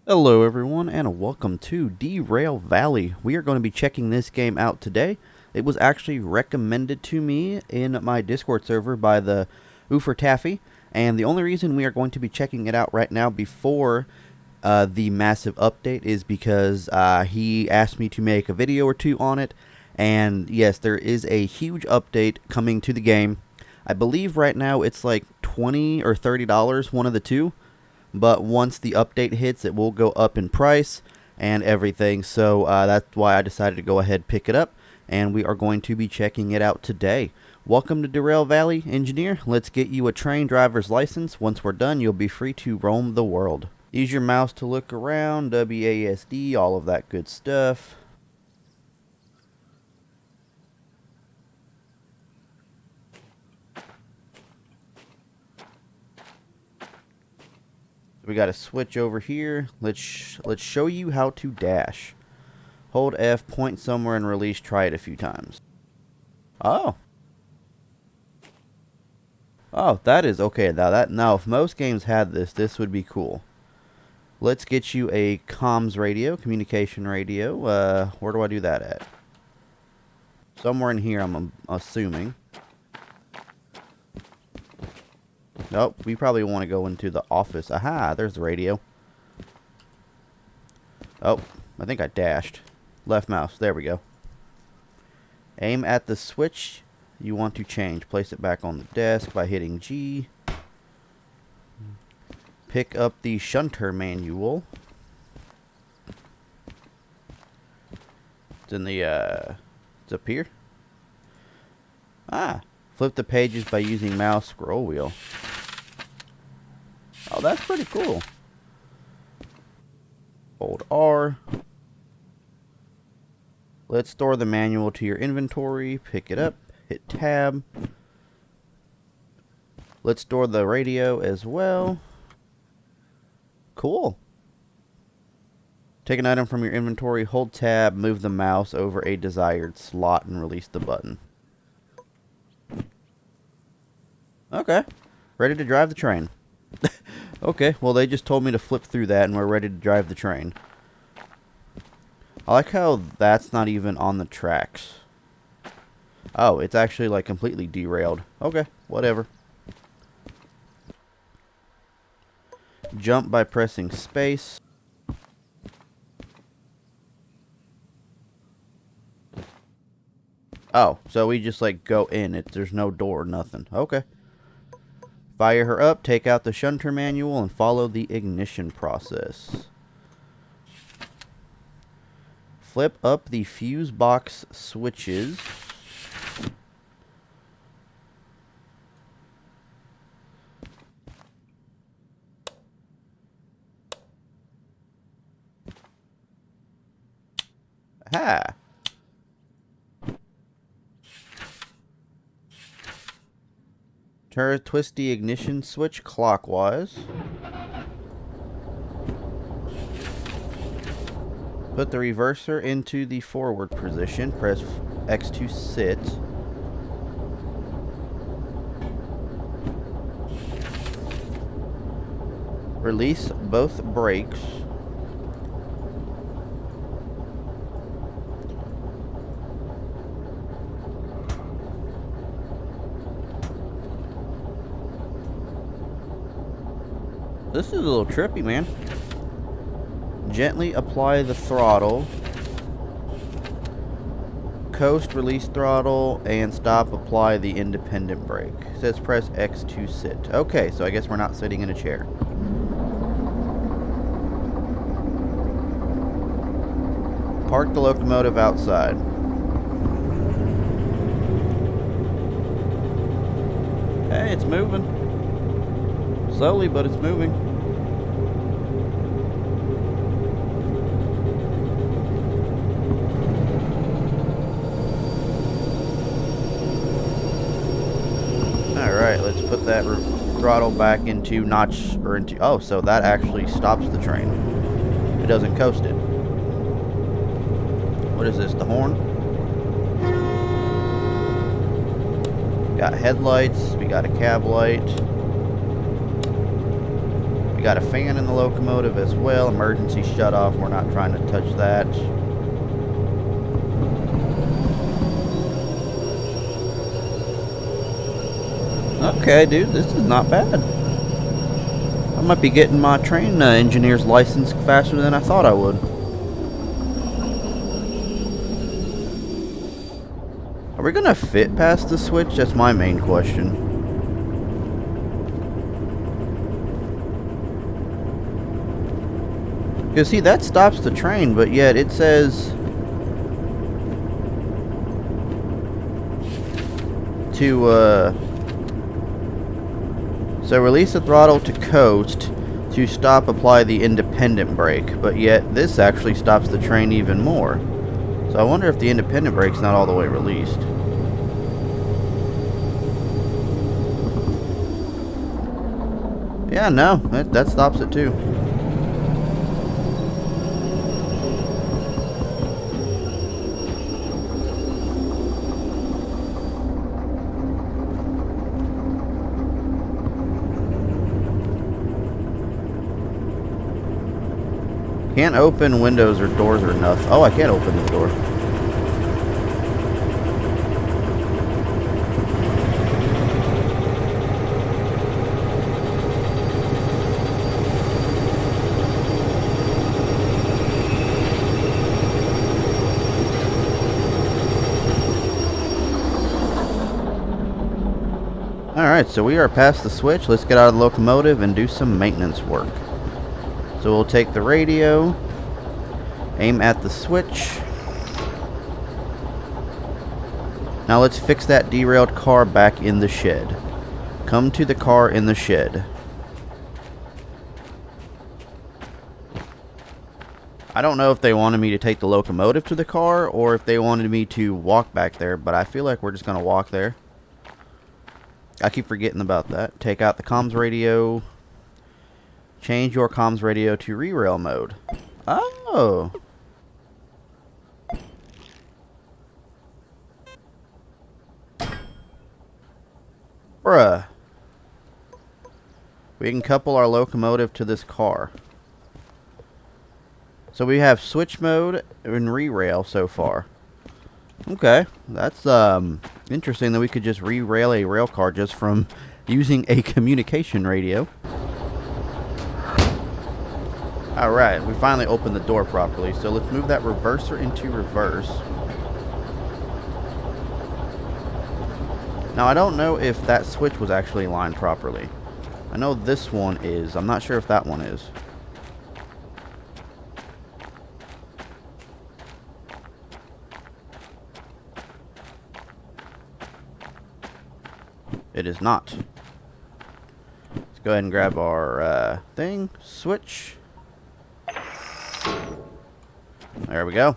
Hello everyone and welcome to Derail Valley. We are going to be checking this game out today. It was actually recommended to me in my Discord server by the Oofer Taffy, and the only reason we are going to be checking it out right now before the massive update is because he asked me to make a video or two on it, and yes, there is a huge update coming to the game. I believe right now it's like $20 or $30, one of the two. But once the update hits, it will go up in price and everything. So that's why I decided to go ahead and pick it up. And we are going to be checking it out today. Welcome to Derail Valley, Engineer. Let's get you a train driver's license. Once we're done, you'll be free to roam the world. Use your mouse to look around, WASD, all of that good stuff. We got a switch over here. Let's show you how to dash. Hold F, point somewhere, and release. Try it a few times. Oh, that is okay. Now if most games had this, this would be cool. Let's get you a comms radio, communication radio. Where do I do that at? Somewhere in here, I'm assuming. Nope, we probably want to go into the office. Aha, there's the radio. Oh, I think I dashed. Left mouse, there we go. Aim at the switch you want to change. Place it back on the desk by hitting G. Pick up the shunter manual. It's in the, it's up here. Ah, flip the pages by using mouse scroll wheel. Oh, that's pretty cool. Hold R. Let's store the manual to your inventory. Pick it up. Hit tab. Let's store the radio as well. Cool. Take an item from your inventory. Hold tab. Move the mouse over a desired slot and release the button. Okay. Ready to drive the train. Okay, well they just told me to flip through that and we're ready to drive the train. I like how that's not even on the tracks. Oh, it's actually like completely derailed. Okay, whatever. Jump by pressing space. Oh, so we just like go in. There's no door, nothing. Okay. Fire her up, take out the shunter manual, and follow the ignition process. Flip up the fuse box switches. Aha! Twist the ignition switch clockwise. Put the reverser into the forward position. Press X to sit. Release both brakes. This is a little trippy, man. Gently apply the throttle. Coast, release throttle, and stop, apply the independent brake. It says press X to sit. Okay, so I guess we're not sitting in a chair. Park the locomotive outside. Hey, it's moving. Slowly, but it's moving. Alright, let's put that throttle back into notch, or into, oh, so that actually stops the train. It doesn't coast it. What is this, the horn? got headlights, we got a cab light. We got a fan in the locomotive as well. Emergency shut off. We're not trying to touch that. Okay, dude, this is not bad. I might be getting my train engineer's license faster than I thought I would. Are we gonna fit past the switch? That's my main question. Because, see, that stops the train, but yet it says to, so release the throttle to coast, to stop, apply the independent brake, but yet this actually stops the train even more. So I wonder if the independent brake's not all the way released. Yeah, no, that stops it too. Can't open windows or doors or nothing. Oh, I can't open the door. Alright, so we are past the switch. Let's get out of the locomotive and do some maintenance work. So we'll take the radio, aim at the switch. Now let's fix that derailed car back in the shed. Come to the car in the shed. I don't know if they wanted me to take the locomotive to the car or if they wanted me to walk back there, but I feel like we're just going to walk there. I keep forgetting about that. Take out the comms radio. Change your comms radio to re-rail mode. Oh. Bruh. We can couple our locomotive to this car. So we have switch mode and re-rail so far. Okay. That's interesting that we could just re-rail a rail car just from using a communication radio. Alright, we finally opened the door properly, so let's move that reverser into reverse. Now, I don't know if that switch was actually aligned properly. I know this one is. I'm not sure if that one is. It is not. Let's go ahead and grab our thing. Switch. There we go.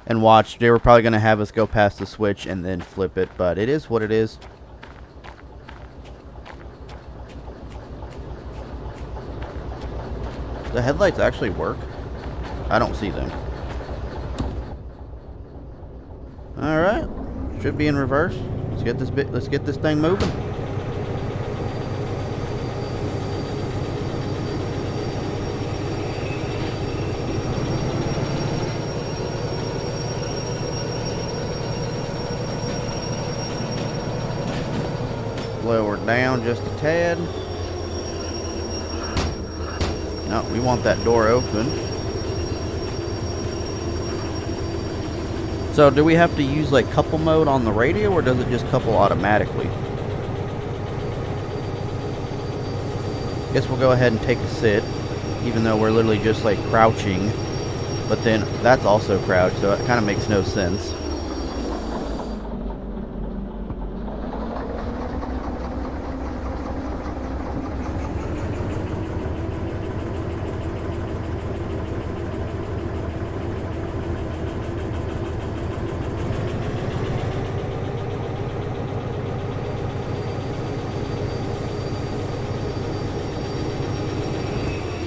And watch, they were probably going to have us go past the switch and then flip it, but it is what it is. The headlights actually work. I don't see them. Alright. Should be in reverse. Let's get this thing moving. Lower down just a tad. No, we want that door open. So do we have to use like couple mode on the radio, or does it just couple automatically? Guess we'll go ahead and take a sit, even though we're literally just like crouching. But then that's also crouched, so it kind of makes no sense.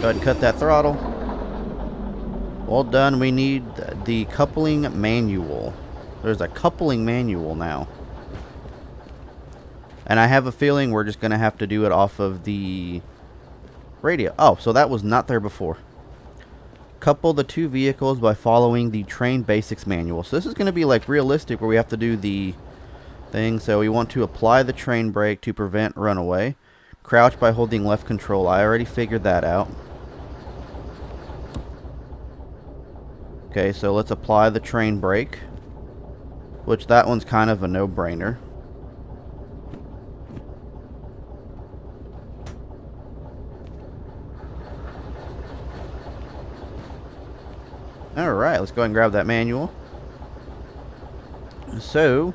Go ahead and cut that throttle. Well done. We need the coupling manual. There's a coupling manual now. And I have a feeling we're just going to have to do it off of the radio. Oh, so that was not there before. Couple the two vehicles by following the train basics manual. So this is going to be like realistic where we have to do the thing. So we want to apply the train brake to prevent runaway. Crouch by holding left control. I already figured that out. Okay, so let's apply the train brake, which that one's kind of a no-brainer. Alright, let's go ahead and grab that manual. So,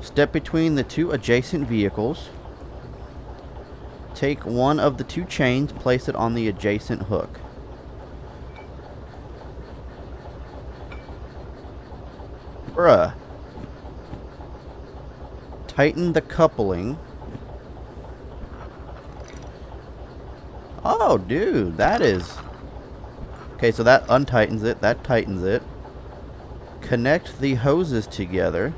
step between the two adjacent vehicles. Take one of the two chains, place it on the adjacent hook. Bruh. Tighten the coupling. Oh, dude, that is... Okay, so that untightens it, that tightens it. Connect the hoses together.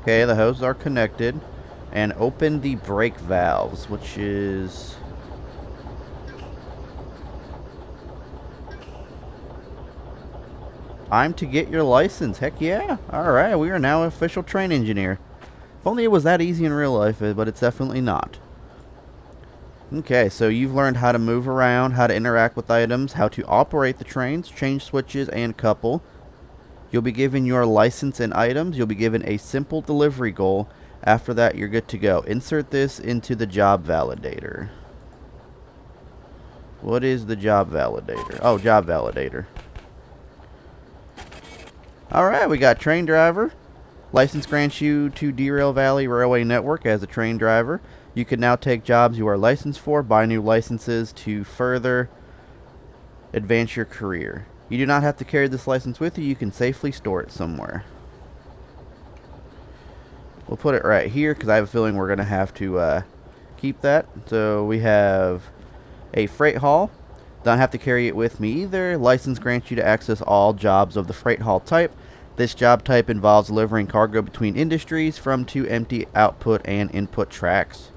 Okay, the hoses are connected. And open the brake valves, which is... Time to get your license. Heck yeah. Alright, we are now an official train engineer. If only it was that easy in real life, but it's definitely not. Okay, so you've learned how to move around, how to interact with items, how to operate the trains, change switches, and couple. You'll be given your license and items. You'll be given a simple delivery goal. After that, you're good to go. Insert this into the job validator. What is the job validator? Oh, job validator. Alright, we got train driver. License grants you to Derail Valley Railway Network as a train driver. You can now take jobs you are licensed for, buy new licenses to further advance your career. You do not have to carry this license with you. You can safely store it somewhere. We'll put it right here because I have a feeling we're going to have to keep that. So we have a freight haul. Don't have to carry it with me either. License grants you to access all jobs of the freight haul type. This job type involves delivering cargo between industries from two empty output and input tracks.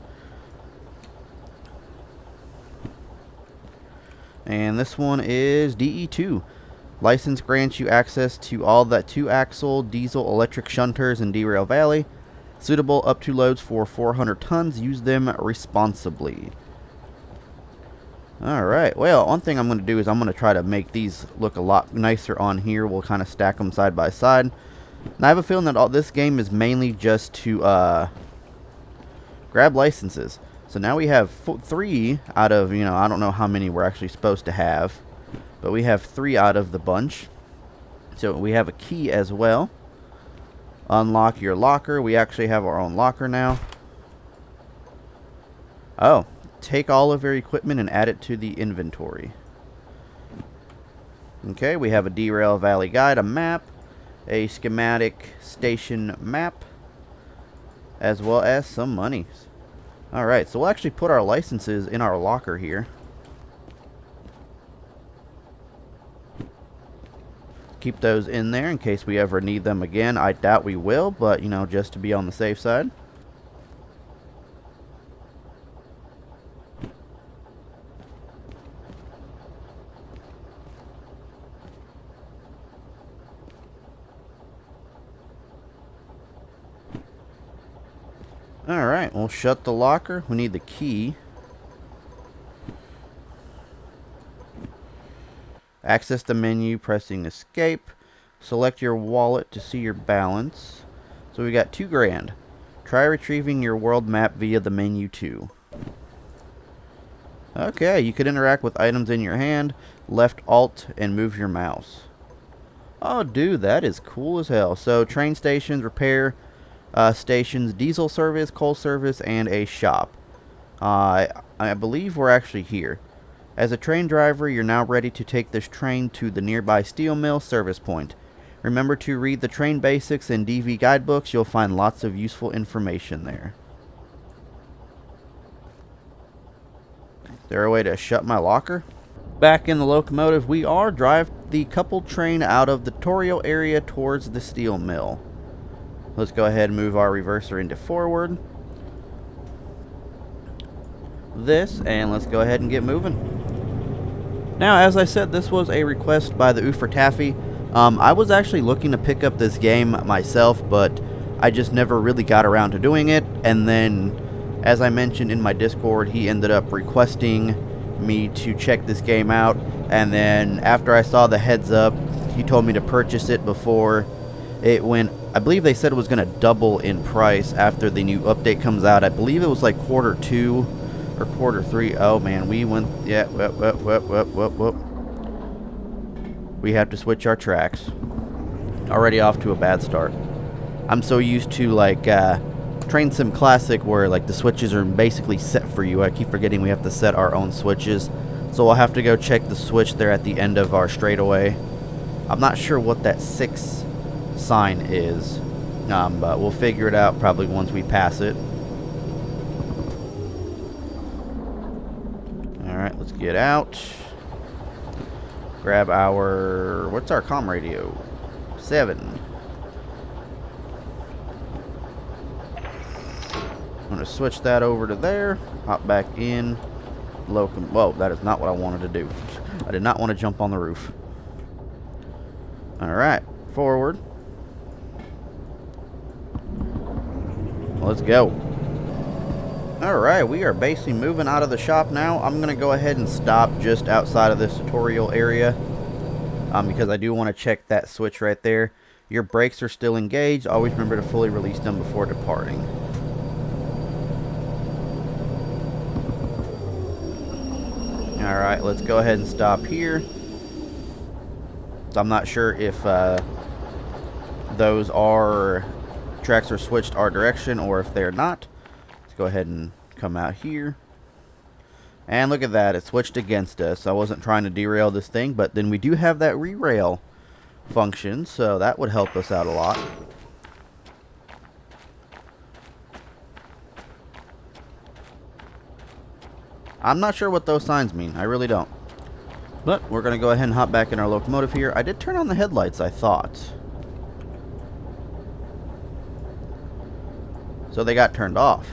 And this one is DE2. License grants you access to all the 2-axle diesel electric shunters in Derail Valley. Suitable up to loads for 400 tons. Use them responsibly. Alright, well, one thing I'm going to do is I'm going to try to make these look a lot nicer on here. We'll kind of stack them side by side. And I have a feeling that this game is mainly just to grab licenses. So now we have 3 out of, I don't know how many we're actually supposed to have. But we have 3 out of the bunch. So we have a key as well. Unlock your locker. We actually have our own locker now. Oh. Take all of your equipment and add it to the inventory. Okay, we have a Derail Valley guide, a map, a schematic station map, as well as some money. Alright, so we'll actually put our licenses in our locker here. Keep those in there in case we ever need them again. I doubt we will, but, just to be on the safe side. Alright, we'll shut the locker. We need the key. Access the menu, pressing escape. Select your wallet to see your balance. So we got $2,000. Try retrieving your world map via the menu too. Okay, you could interact with items in your hand. Left Alt and move your mouse. Oh, dude, that is cool as hell. So, train stations, repair stations, diesel service, coal service, and a shop. I believe we're actually here. As a train driver, you're now ready to take this train to the nearby steel mill service point. Remember to read the train basics and DV guidebooks. You'll find lots of useful information there. Is there a way to shut my locker? Back in the locomotive, we are drive the coupled train out of the tutorial area towards the steel mill. Let's go ahead and move our reverser into forward. This, and let's go ahead and get moving. Now, as I said, this was a request by the Ufer Taffy. I was actually looking to pick up this game myself, but I just never really got around to doing it. And then, as I mentioned in my Discord, he ended up requesting me to check this game out. And then, after I saw the heads up, he told me to purchase it before it went. I believe they said it was going to double in price after the new update comes out. I believe it was like quarter 2 or quarter 3. Oh man, we went. Yeah, whoop. We have to switch our tracks. Already off to a bad start. I'm so used to like Train Sim Classic where like the switches are basically set for you. I keep forgetting we have to set our own switches. So we'll have to go check the switch there at the end of our straightaway. I'm not sure what that 6 sign is, but we'll figure it out probably once we pass it. Alright, let's get out. Grab our... what's our comm radio? 7. I'm going to switch that over to there. Hop back in. Whoa, that is not what I wanted to do. I did not want to jump on the roof. Alright, forward. Let's go. Alright, we are basically moving out of the shop now. I'm going to go ahead and stop just outside of this tutorial area. Because I do want to check that switch right there. Your brakes are still engaged. Always remember to fully release them before departing. Alright, let's go ahead and stop here. So I'm not sure if those tracks are switched our direction or if they're not. Let's go ahead and come out here. And look at that, it switched against us. I wasn't trying to derail this thing, but then we do have that re-rail function, so that would help us out a lot. I'm not sure what those signs mean, I really don't. But we're going to go ahead and hop back in our locomotive here. I did turn on the headlights, I thought. So they got turned off.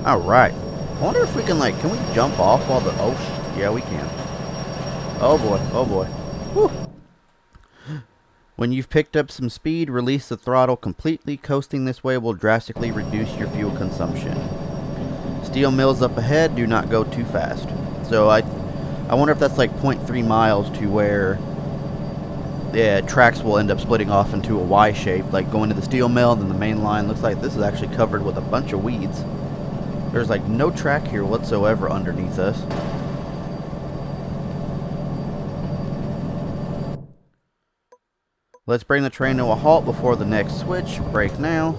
Alright. I wonder if we can, like, can we jump off while the... oh, yeah, we can. Oh, boy. Oh, boy. Whew. When you've picked up some speed, release the throttle completely. Coasting this way will drastically reduce your fuel consumption. Steel mills up ahead. Do not go too fast. So, I wonder if that's, like, 0.3 miles to where... yeah, tracks will end up splitting off into a Y shape. Like, going to the steel mill, then the main line. Looks like this is actually covered with a bunch of weeds. There's like no track here whatsoever underneath us. Let's bring the train to a halt before the next switch. Brake now.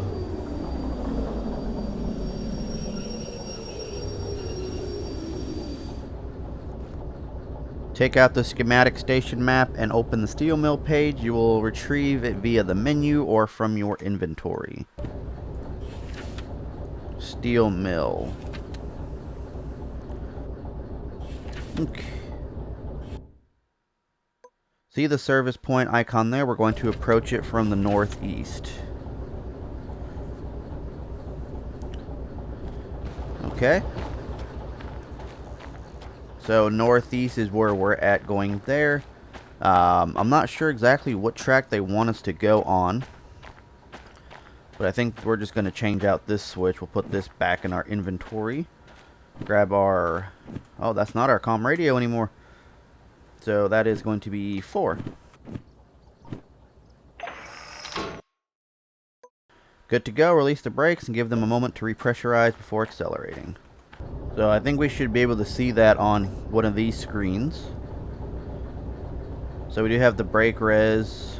Take out the schematic station map and open the steel mill page. You will retrieve it via the menu or from your inventory. Steel mill. Okay. See the service point icon there? We're going to approach it from the northeast. Okay. So northeast is where we're at going there. I'm not sure exactly what track they want us to go on. But I think we're just going to change out this switch. We'll put this back in our inventory. Grab our... oh, that's not our comm radio anymore. So that is going to be 4. Good to go. Release the brakes and give them a moment to repressurize before accelerating. So I think we should be able to see that on one of these screens. So we do have the brake res.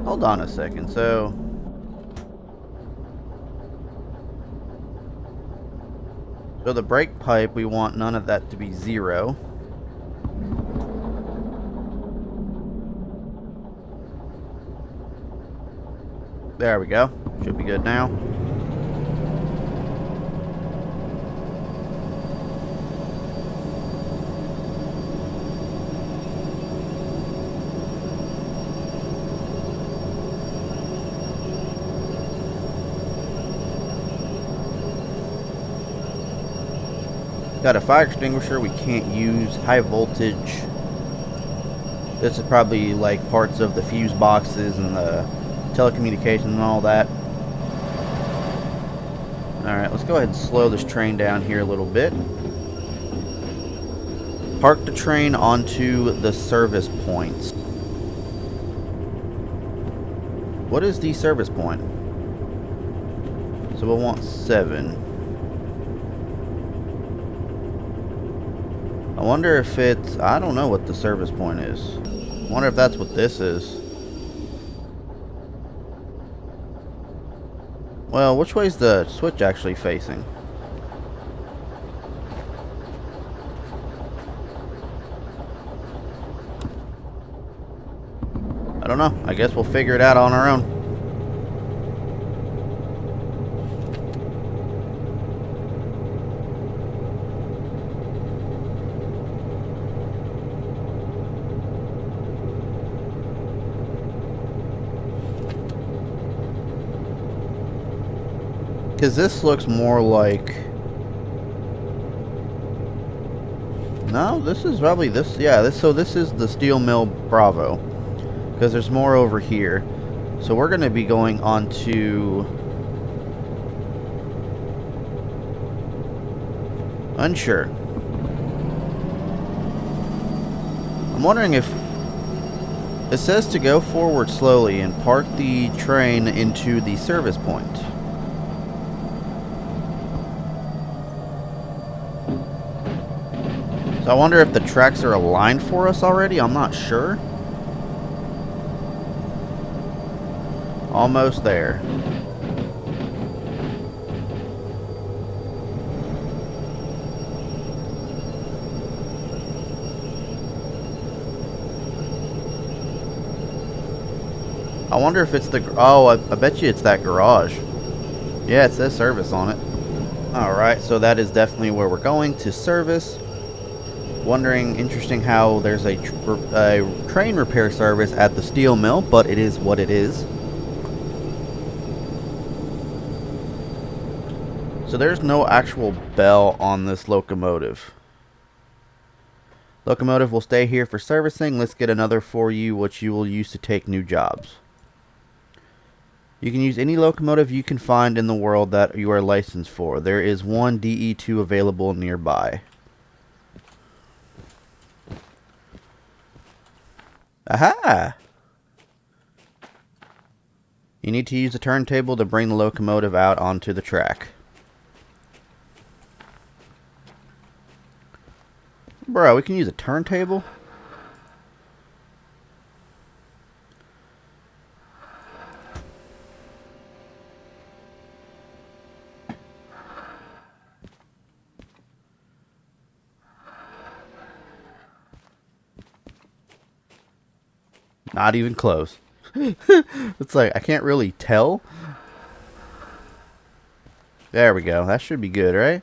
Hold on a second. So the brake pipe, we want none of that to be 0. There we go. Should be good now. Got a fire extinguisher. We can't use high voltage. This is probably like parts of the fuse boxes and the telecommunications and all that. Alright, let's go ahead and slow this train down here a little bit. Park the train onto the service points. What is the service point? So we'll want 7. I wonder if it's... I don't know what the service point is. I wonder if that's what this is. Well, which way is the switch actually facing? I don't know. I guess we'll figure it out on our own. Because this looks more like... No, this is probably this... Yeah, so this is the steel mill Bravo. Because there's more over here. So we're going to be going on to... Unsure. I'm wondering if... It says to go forward slowly and park the train into the service point. So I wonder if the tracks are aligned for us already. I'm not sure. Almost there. I wonder if it's the... Oh, I bet you it's that garage. Yeah, it says service on it. Alright, so that is definitely where we're going, to service. Wondering, interesting how there's a train repair service at the steel mill, but it is what it is. So there's no actual bell on this locomotive. Locomotive will stay here for servicing. Let's get another for you, which you will use to take new jobs. You can use any locomotive you can find in the world that you are licensed for. There is one DE2 available nearby. Aha! You need to use the turntable to bring the locomotive out onto the track. Bro, we can use a turntable? Not even close. It's like, I can't really tell. There we go. That should be good, right?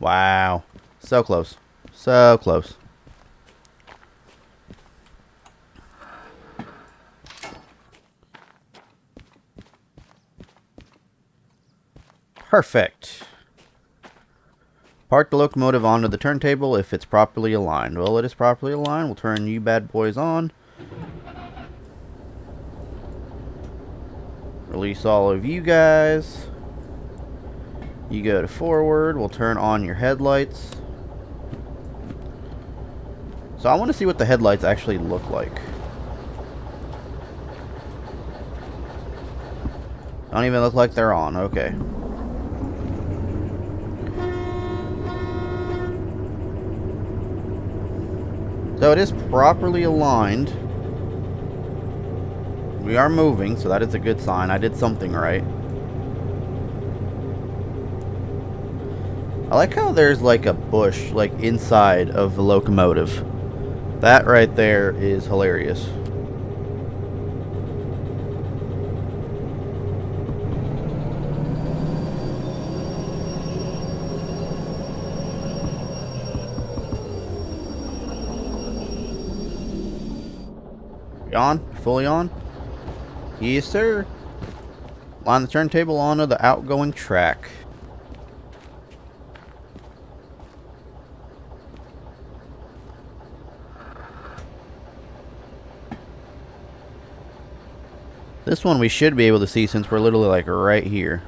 Wow. So close. So close. Perfect. Park the locomotive onto the turntable if it's properly aligned. Well, it is properly aligned. We'll turn you bad boys on. Release all of you guys. You go to forward. We'll turn on your headlights. So I want to see what the headlights actually look like. Don't even look like they're on. Okay. So it is properly aligned. We are moving, so that is a good sign. I did something right. I like how there's like a bush like inside of the locomotive. That right there is hilarious. On? Fully on? Yes, sir. Line the turntable onto the outgoing track. This one we should be able to see since we're literally like right here.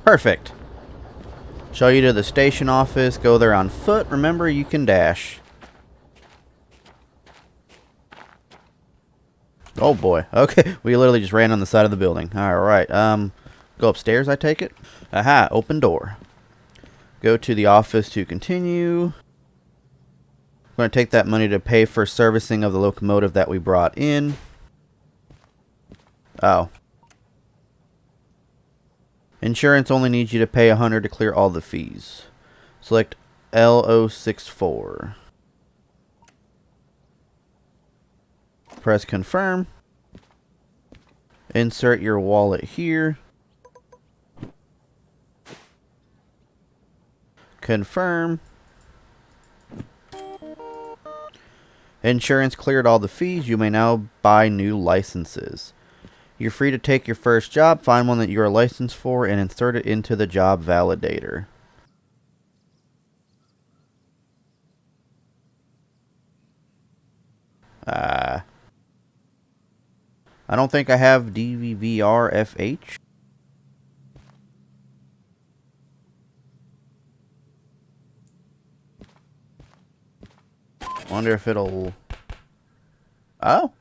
Perfect. Show you to the station office. Go there on foot. Remember, you can dash. Oh boy. Okay, we literally just ran on the side of the building. Alright, go upstairs, I take it? Aha, open door. Go to the office to continue. We're going to take that money to pay for servicing of the locomotive that we brought in. Oh. Insurance only needs you to pay $100 to clear all the fees. Select L064. Press confirm. Insert your wallet here. Confirm. Insurance cleared all the fees. You may now buy new licenses. You're free to take your first job, find one that you are licensed for, and insert it into the job validator. I don't think I have DVVRFH. Wonder if it'll... Oh.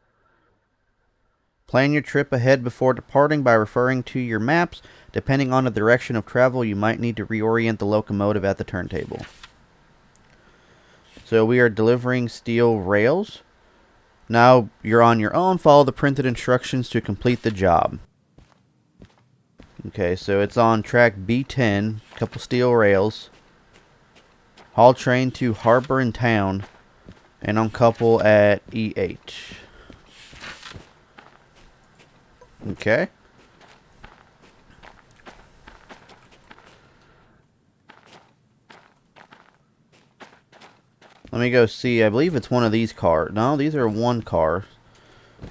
Plan your trip ahead before departing by referring to your maps. Depending on the direction of travel, you might need to reorient the locomotive at the turntable. So we are delivering steel rails. Now you're on your own. Follow the printed instructions to complete the job. Okay, so it's on track B10. Couple steel rails. Haul train to Harbor and Town. And uncouple at E8. Okay. Let me go see. I believe it's one of these cars. No, these are one car.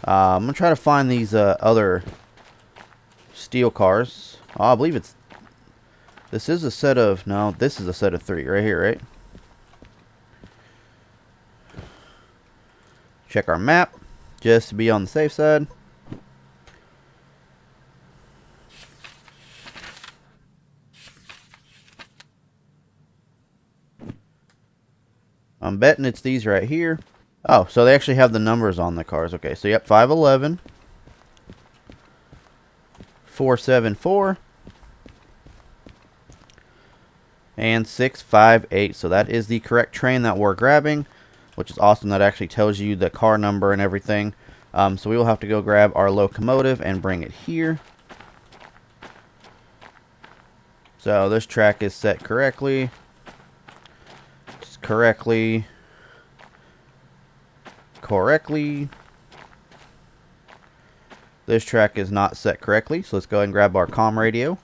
I'm going to try to find these other steel cars. Oh, I believe it's... This is a set of... No, this is a set of 3 right here, right? Check our map, just to be on the safe side. I'm betting it's these right here. Oh, so they actually have the numbers on the cars. Okay, so yep, 511, 474, and 658. So that is the correct train that we're grabbing, which is awesome. That actually tells you the car number and everything. So we will have to go grab our locomotive and bring it here. So this track is set correctly. Correctly. This track is not set correctly, so let's go ahead and grab our comm radio.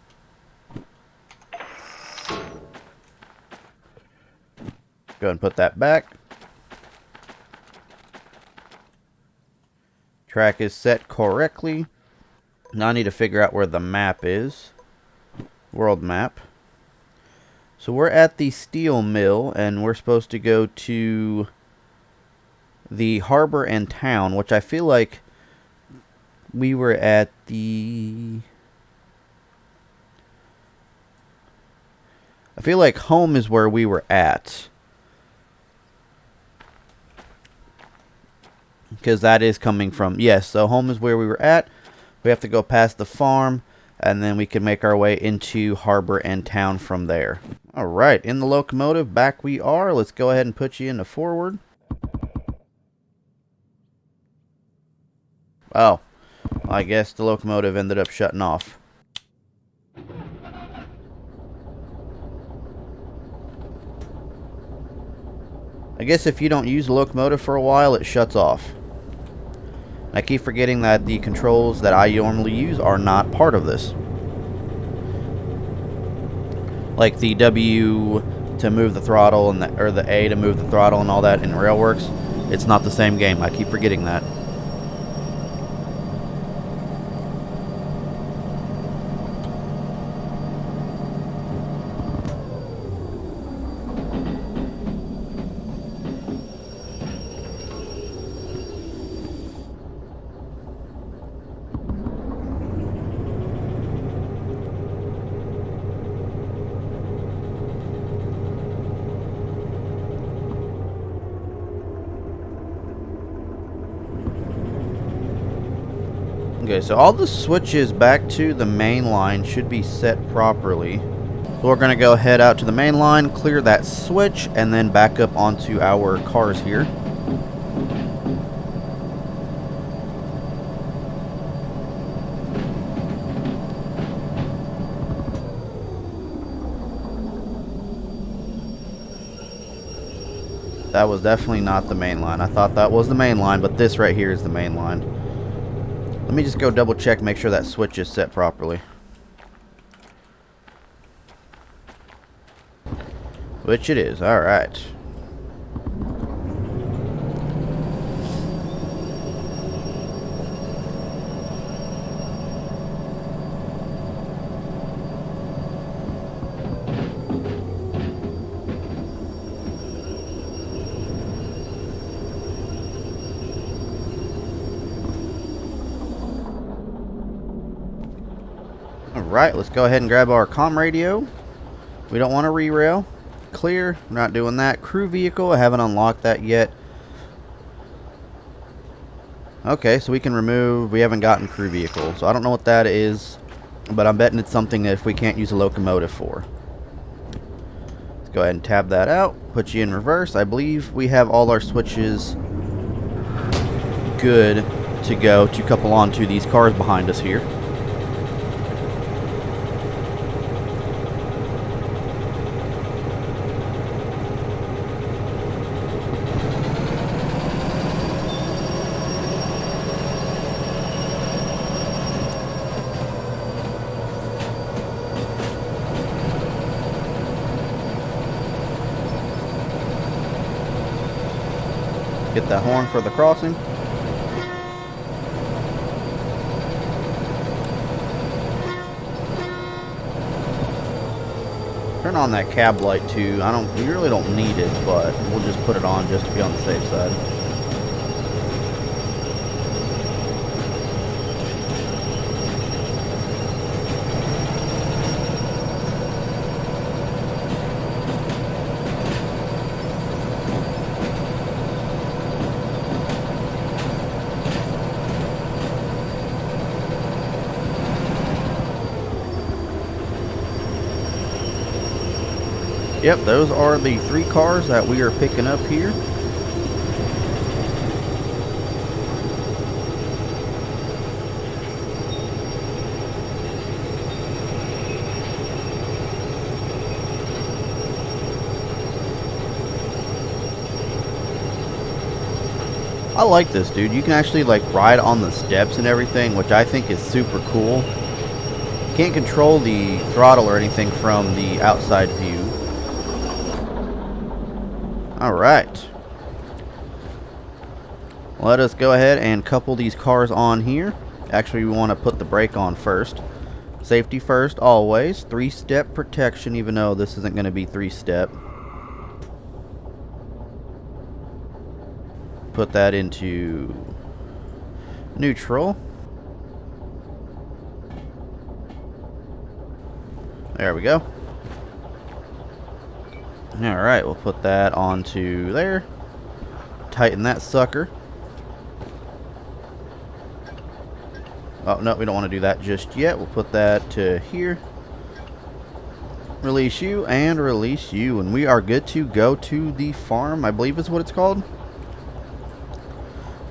Go ahead and put that back. Track is set correctly. Now I need to figure out where the map is. World map. So we're at the steel mill, and we're supposed to go to the harbor and town, which I feel like we were at the... I feel like home is where we were at. Because that is coming from... Yes, so home is where we were at. We have to go past the farm. and then we can make our way into harbor and town from there. Alright, in the locomotive, back we are. Let's go ahead and put you into forward. Oh, I guess the locomotive ended up shutting off. I guess if you don't use the locomotive for a while, it shuts off. I keep forgetting that the controls that I normally use are not part of this. Like the W to move the throttle and or the A to move the throttle and all that in Railworks. It's not the same game. I keep forgetting that. Okay, so all the switches back to the main line should be set properly. So we're going to go head out to the main line, clear that switch, and then back up onto our cars here. That was definitely not the main line. I thought that was the main line, but this right here is the main line. Let me just go double check, make sure that switch is set properly. Which it is. Alright. Alright, let's go ahead and grab our comm radio. We don't want to re-rail. Clear. We're not doing that. Crew vehicle. I haven't unlocked that yet. Okay, so we can remove. We haven't gotten crew vehicle. So I don't know what that is. But I'm betting it's something that if we can't use a locomotive for. Let's go ahead and tab that out. Put you in reverse. I believe we have all our switches good to go to couple onto these cars behind us here. Get that horn for the crossing. Turn on that cab light too. We really don't need it, but we'll just put it on just to be on the safe side. Yep, those are the 3 cars that we are picking up here. I like this, dude. You can actually like ride on the steps and everything, which I think is super cool. Can't control the throttle or anything from the outside view. Alright. Let us go ahead and couple these cars on here. Actually, we want to put the brake on first. Safety first, always. 3-step protection, even though this isn't going to be 3-step. Put that into neutral. There we go. Alright, we'll put that onto there. Tighten that sucker. Oh, no, we don't want to do that just yet. We'll put that to here. Release you and release you. And we are good to go to the farm, I believe is what it's called.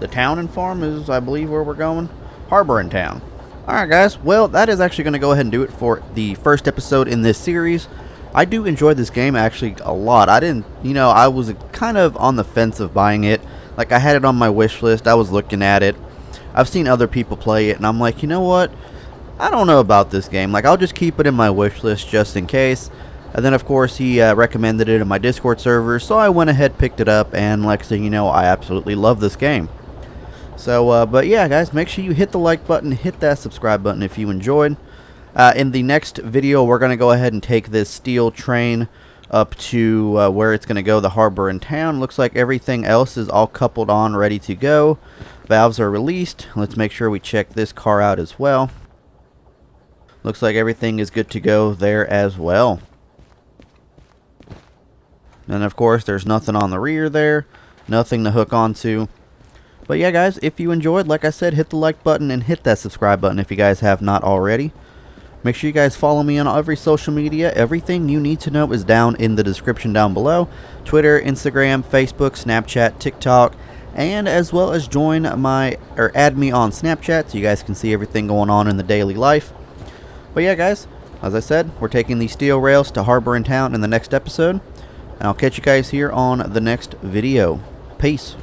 The town and farm is, I believe, where we're going. Harbor and town. Alright, guys. Well, that is actually going to go ahead and do it for the first episode in this series. I do enjoy this game, actually, a lot. I didn't, I was kind of on the fence of buying it. Like, I had it on my wish list. I was looking at it. I've seen other people play it, and I'm like, you know what? I don't know about this game. Like, I'll just keep it in my wish list just in case. And then, of course, he recommended it in my Discord server, so I went ahead, picked it up, and like so, I absolutely love this game. So, but yeah, guys, make sure you hit the like button, hit that subscribe button if you enjoyed. In the next video, we're going to go ahead and take this steel train up to where it's going to go, the harbor and town. Looks like everything else is all coupled on, ready to go. Valves are released. Let's make sure we check this car out as well. Looks like everything is good to go there as well. And of course, there's nothing on the rear there. Nothing to hook onto. But yeah, guys, if you enjoyed, like I said, hit the like button and hit that subscribe button if you guys have not already. Make sure you guys follow me on every social media. Everything you need to know is down in the description down below. Twitter, Instagram, Facebook, Snapchat, TikTok, and as well as add me on Snapchat so you guys can see everything going on in the daily life. But yeah, guys, as I said, we're taking these steel rails to Harbor and Town in the next episode. And I'll catch you guys here on the next video. Peace.